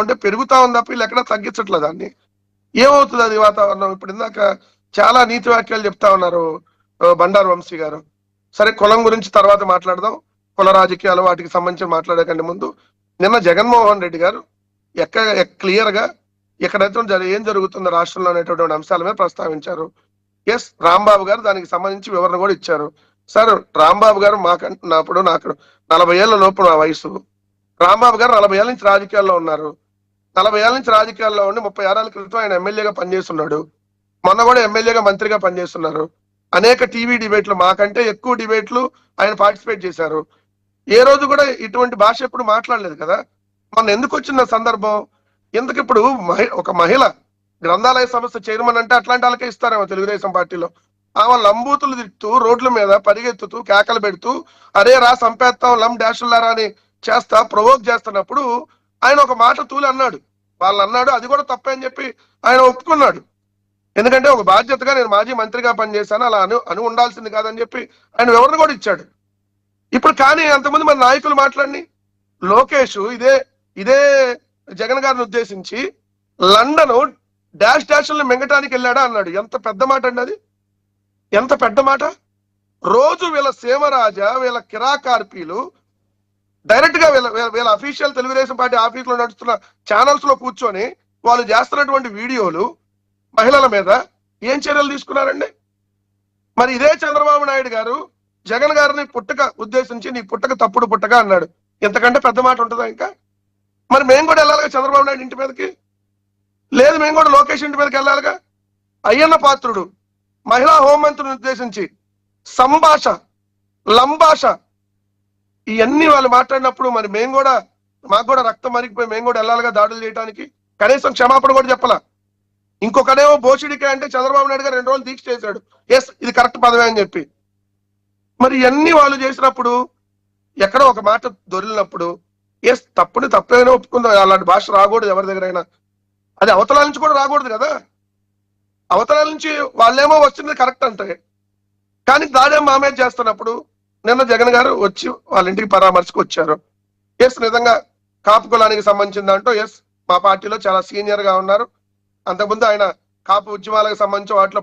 ఉంటే పెరుగుతా ఉంది తప్ప వీళ్ళు ఎక్కడ తగ్గించట్లేదు దాన్ని. ఏమవుతుంది అది వాతావరణం? ఇప్పుడు ఇందాక చాలా నీతి వాక్యాలు చెప్తా ఉన్నారు బండారు వంశీ గారు. సరే, కులం గురించి తర్వాత మాట్లాడదాం. కుల రాజకీయాలు వాటికి సంబంధించి మాట్లాడే కంటే ముందు నిన్న జగన్మోహన్ రెడ్డి గారు క్లియర్ గా ఎక్కడైతే ఏం జరుగుతుందో రాష్ట్రంలో అనేటువంటి అంశాల మీద ప్రస్తావించారు. ఎస్, రాంబాబు గారు దానికి సంబంధించి వివరణ కూడా ఇచ్చారు. సార్, రాంబాబు గారు మాకప్పుడు నాకు 40 ఏళ్ల లోపు నా వయసు. రాంబాబు గారు 40 ఏళ్ల నుంచి రాజకీయాల్లో ఉన్నారు. 40 ఏళ్ల నుంచి రాజకీయాల్లో ఉండి 36 ఏళ్ల క్రితం ఆయన ఎమ్మెల్యేగా పనిచేస్తున్నాడు. మొన్న కూడా ఎమ్మెల్యేగా మంత్రిగా పనిచేస్తున్నారు. అనేక టీవీ డిబేట్లు, మాకంటే ఎక్కువ డిబేట్లు ఆయన పార్టిసిపేట్ చేశారు. ఏ రోజు కూడా ఇటువంటి భాష ఎప్పుడు మాట్లాడలేదు కదా. మొన్న ఎందుకు వచ్చిన సందర్భం? ఎందుకు ఇప్పుడు ఒక మహిళ గ్రంథాలయ సంస్థ చైర్మన్ అంటే అట్లాంటి వాళ్ళకే ఇస్తారేమో తెలుగుదేశం పార్టీలో. ఆమె లంబూతులు తిడుతూ రోడ్ల మీద పరిగెత్తుతూ కేకలు పెడుతూ అరే రా సంపేత్తాం లం డాషుల్లారా అని చేస్తా ప్రవోక్ చేస్తున్నప్పుడు ఆయన ఒక మాట తూలి అన్నాడు. వాళ్ళు అన్నాడు, అది కూడా తప్పే అని చెప్పి ఆయన ఒప్పుకున్నాడు. ఎందుకంటే ఒక బాధ్యతగా నేను మాజీ మంత్రిగా పనిచేశాను, అలా అను ఉండాల్సింది కాదని చెప్పి ఆయన వివరణ కూడా ఇచ్చాడు. ఇప్పుడు కానీ అంతమంది మన నాయకులు మాట్లాడి లోకేష్ ఇదే జగన్ గారిని ఉద్దేశించి లండన్ డాష్లను మింగటానికి వెళ్ళాడా అన్నాడు. ఎంత పెద్ద మాట అండి అది, ఎంత పెద్ద మాట. రోజు వీళ్ళ సీమరాజా, వీళ్ళ కిరాకార్పీలు డైరెక్ట్ గా వీళ్ళ అఫీషియల్ తెలుగుదేశం పార్టీ ఆఫీస్ లో నడుస్తున్న ఛానల్స్ లో కూర్చొని వాళ్ళు చేస్తున్నటువంటి వీడియోలు మహిళల మీద ఏం చర్యలు తీసుకున్నారండి? మరి ఇదే చంద్రబాబు నాయుడు గారు జగన్ గారిని పుట్టక ఉద్దేశించి నీ పుట్టక తప్పుడు పుట్టక అన్నాడు. ఎంతకంటే పెద్ద మాట ఉంటుందా ఇంకా? మరి మేము కూడా వెళ్ళాలిగా చంద్రబాబు నాయుడు ఇంటి మీదకి? లేదు, మేము కూడా లోకేష్ ఇంటి మీదకి వెళ్ళాలిగా. అయ్యన్న పాత్రుడు మహిళా హోంమంత్రిని ఉద్దేశించి సంభాష, లంభాష, ఇవన్నీ వాళ్ళు మాట్లాడినప్పుడు మరి మాకు కూడా రక్తం మరిగిపోయి మేము కూడా వెళ్ళాలిగా దాడులు చేయడానికి. కనీసం క్షమాపణ కూడా చెప్పాల. ఇంకొకనేమో బోషిడికే అంటే చంద్రబాబు నాయుడు గారు 2 రోజులు దీక్ష చేశాడు. ఎస్, ఇది కరెక్ట్ పదవే అని చెప్పి. మరి ఇవన్నీ వాళ్ళు చేసినప్పుడు ఎక్కడో ఒక మాట దొరికినప్పుడు ఎస్, తప్పుని తప్పేమైనా ఒప్పుకుందాం. అలాంటి భాష రాకూడదు ఎవరి దగ్గరైనా. అది అవతల నుంచి కూడా రాకూడదు కదా. అవతల నుంచి వాళ్ళేమో వచ్చింది కరెక్ట్ అంటే, కానీ దాడేం మామేజ్ చేస్తున్నప్పుడు నిన్న జగన్ గారు వచ్చి వాళ్ళ ఇంటికి పరామర్శకు వచ్చారు. ఎస్, నిజంగా కాపు కులానికి సంబంధించిన దాంట్లో ఎస్, మా పార్టీలో చాలా సీనియర్ గా ఉన్నారు. అంతకుముందు ఆయన కాపు ఉద్యమాలకు సంబంధించి వాటిలో